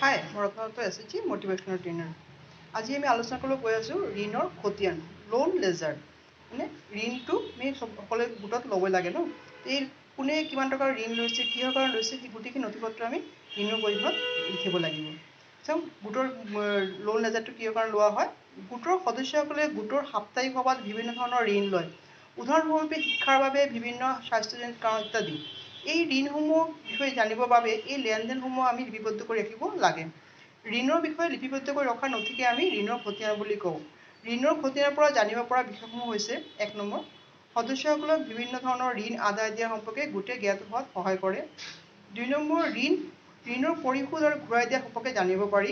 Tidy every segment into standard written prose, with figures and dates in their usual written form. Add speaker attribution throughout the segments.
Speaker 1: হাই মই Ratna SHG মোটিভেশ্যনেল trainer. আজি আমি আলোচনা কৰিব গৈ আছোঁ ঋণৰ খতিয়ান লোন লেজাৰ। মানে ঋণটো আমি সকলোৱে গোটত ল'ব লাগে ন। এই কোনে কিমান টকাৰ ঋণ লৈছে, কিহৰ কাৰণে লৈছে, সেই গোটেইখিনি নথিপত্ৰ আমি ঋণৰ পৰিমাণত লিখিব লাগিব। চাওক গোটৰ লোন লেজাৰটো কিহৰ কাৰণে লোৱা হয়। গোটৰ সদস্যসকলে গোটৰ সাপ্তাহিক সভাত বিভিন্ন ধৰণৰ ঋণ লয়। উদাহৰণস্বৰূপে শিক্ষাৰ বাবে বিভিন্ন স্বাস্থ্যজনিত কাৰণ ইত্যাদি। এই ঋণসমূহ বিষয়ে জানিবৰ বাবে এই লেনদেনসমূহ আমি লিপিবদ্ধ কৰি ৰাখিব লাগে। ঋণৰ বিষয়ে লিপিবদ্ধ কৰি ৰখাৰ নথিকে আমি ঋণৰ খতিয়ান বুলি কওঁ। ঋণৰ খতিয়ানৰ পৰা জানিব পৰা বিষয়সমূহ হৈছে ১ নম্বৰ, সদস্যসকলক বিভিন্ন ধৰণৰ ঋণ আদায় দিয়া সম্পৰ্কে গোটে জ্ঞাত হোৱাত সহায় কৰে। ২ নম্বৰ, ঋণৰ পৰিশোধ আৰু ঘূৰাই দিয়া সম্পৰ্কে জানিব পাৰি।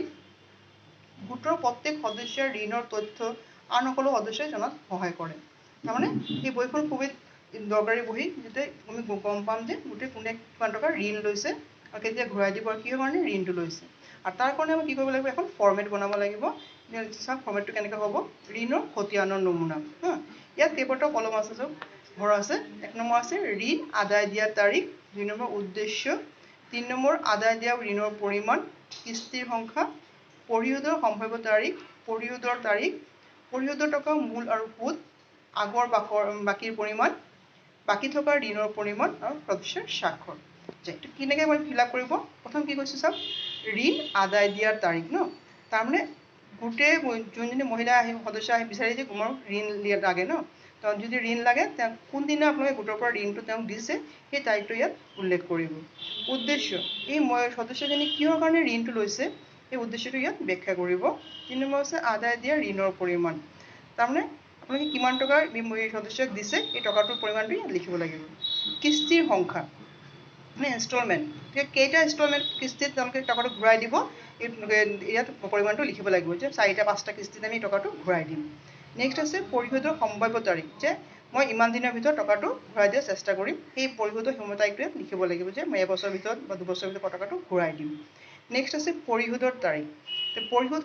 Speaker 1: গোটৰ প্ৰত্যেক সদস্যৰ ঋণৰ তথ্য আন সকলো সদস্যই জনাত সহায় কৰে। তাৰমানে এই বহিখন খুবেই দৰকাৰী বহি, যাতে আমি গম পাম যে গোটেই কোনে কিমান টকাৰ ঋণ লৈছে আৰু কেতিয়া ঘূৰাই দিব আৰু কিহৰ কাৰণে ঋণটো লৈছে। আৰু তাৰ কাৰণে আমি কি কৰিব লাগিব, এখন ফৰ্মেট বনাব লাগিব। চাওক ফৰ্মেটটো কেনেকৈ হ'ব, ঋণৰ খতিয়ানৰ নমুনা। ইয়াত কেইবাটাও কলম আছে, চাওক ভৰা আছে। ১ নম্বৰ আছে ঋণ আদায় দিয়া তাৰিখ, ২ নম্বৰ উদ্দেশ্য, ৩ নম্বৰ আদায় দিয়া ঋণৰ পৰিমাণ, কিস্তিৰ সংখ্যা, পৰিশোধৰ সম্ভাৱ্য তাৰিখ, পৰিশোধৰ তাৰিখ, পৰিশোধৰ টকা মূল আৰু সুদ, আগৰ বাকীৰ পৰিমাণ, বাকী থকা ঋণৰ পৰিমাণ আৰু সদস্যৰ স্বাক্ষৰ। এইটো কেনেকৈ মই ফিল আপ কৰিব, প্ৰথম কি কৈছোঁ চাওক, ঋণ আদায় দিয়াৰ তাৰিখ ন। তাৰমানে গোটেই যোনজনী মহিলা সদস্য আহি বিচাৰিছে মোৰ ঋণ লাগে ন, যদি ঋণ লাগে তেওঁ কোনদিনা আপোনালোকে গোটৰ পৰা ঋণটো তেওঁক দিছে সেই তাৰিখটো ইয়াত উল্লেখ কৰিব। উদ্দেশ্য, এই সদস্যজনী কিহৰ কাৰণে ঋণটো লৈছে সেই উদ্দেশ্যটো ইয়াত ব্যাখ্যা কৰিব। ৩ নম্বৰ আছে আদায় দিয়া ঋণৰ পৰিমাণ। তাৰমানে আপোনালোকে কিমান টকাৰ সদস্যক দিছে এই টকাটোৰ পৰিমাণটো ইয়াত লিখিব লাগিব। কিস্তিৰ সংখ্যা মানে ইনষ্টলমেণ্ট, কেইটা ইনষ্টলমেণ্ট কিস্তিত তেওঁলোকে টকাটো ঘূৰাই দিব ইয়াত পৰিমাণটো লিখিব লাগিব, যে ৪টা ৫টা কিস্তিত আমি টকাটো ঘূৰাই দিম। নেক্সট আছে পৰিশোধৰ সম্ভাৱ্য তাৰিখ, যে মই ইমান দিনৰ ভিতৰত টকাটো ঘূৰাই দিয়াৰ চেষ্টা কৰিম, সেই পৰিশোধৰ সময় তাৰিখটো ইয়াত লিখিব লাগিব, যে মই এবছৰৰ ভিতৰত বা ২ বছৰৰ ভিতৰত টকাটো ঘূৰাই দিম। নেক্সট আছে পৰিশোধৰ তাৰিখ, পৰিশোধ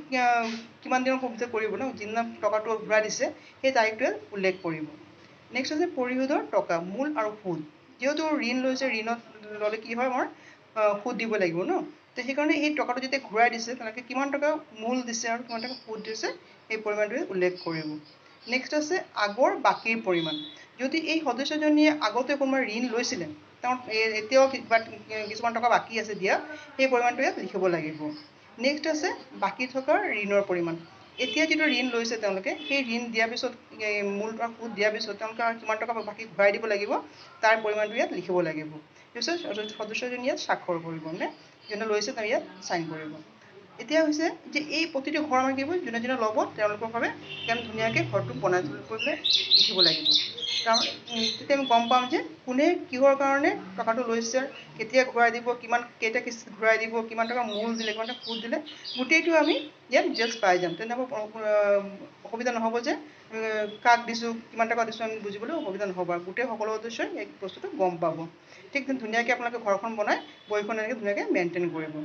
Speaker 1: কিমান দিনৰ ভিতৰত কৰিব ন, যিদিনা টকাটো ঘূৰাই দিছে সেই তাৰিখটোৱে উল্লেখ কৰিব। নেক্সট আছে পৰিশোধৰ টকা মূল আৰু সুদ, যিহেতু ঋণ লৈছে, ঋণত ল'লে কি হয় আমাৰ সুদ দিব লাগিব ন, তো সেইকাৰণে এই টকাটো যেতিয়া ঘূৰাই দিছে তেওঁলোকে কিমান টকা মূল দিছে আৰু কিমান টকা সুদ দিছে সেই পৰিমাণটোৱে উল্লেখ কৰিব। নেক্সট আছে আগৰ বাকীৰ পৰিমাণ, যদি এই সদস্যজনীয়ে আগতে কোনোবা ঋণ লৈছিলে তেওঁ এতিয়াও কিছুমান টকা বাকী আছে দিয়া, সেই পৰিমাণটো ইয়াত লিখিব লাগিব। নেক্সট আছে বাকী থকা ঋণৰ পৰিমাণ, এতিয়া যিটো ঋণ লৈছে তেওঁলোকে সেই ঋণ দিয়াৰ পিছত মূল আৰু সুদ দিয়াৰ পিছত তেওঁলোকে আৰু কিমান টকা বাকী ঘূৰাই দিব লাগিব তাৰ পৰিমাণটো ইয়াত লিখিব লাগিব। তাৰপিছত সদস্যজনী ইয়াত স্বাক্ষৰ কৰিব, মানে যোনে লৈছে তেওঁ ইয়াত চাইন কৰিব। এতিয়া হৈছে যে এই প্ৰতিটো ঘৰ আমাৰ কি হ'ব, যোনে যোনে ল'ব তেওঁলোকৰ বাবে ধুনীয়াকৈ ঘৰটো বনাই পেলাই লিখিব লাগিব। তেতিয়া আমি গম পাম যে কোনে কিহৰ কাৰণে টকাটো লৈছে, কেতিয়া ঘূৰাই দিব, কেইটা কিস্তিত ঘূৰাই দিব, কিমান টকা মূল দিলে, কিমান টকা সুদ দিলে, গোটেইটো আমি ইয়াত ডিটেইলছ পাই যাম। তেনেকৈ অসুবিধা নহ'ব যে কাক দিছোঁ, কিমান টকা দিছোঁ আমি বুজিবলৈ অসুবিধা নহ'ব, আৰু গোটেই সকলো সদস্যই এই বস্তুটো গম পাব। ঠিক ধুনীয়াকৈ আপোনালোকে ঘৰখন বনাই বহিখন এনেকৈ ধুনীয়াকৈ মেইনটেইন কৰিব।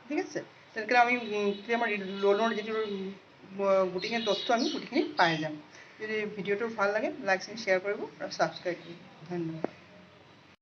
Speaker 1: ঠিক আছে, তেনেকৈ আমি তেতিয়া আমাৰ লোনৰ যিটো গোটেইখিনি তথ্য আমি গোটেইখিনি পাই যাম। যদি ভিডিঅ'টো ভাল লাগে লাইক শ্বেয়াৰ কৰিব আৰু ছাবস্ক্ৰাইব কৰিব। ধন্যবাদ।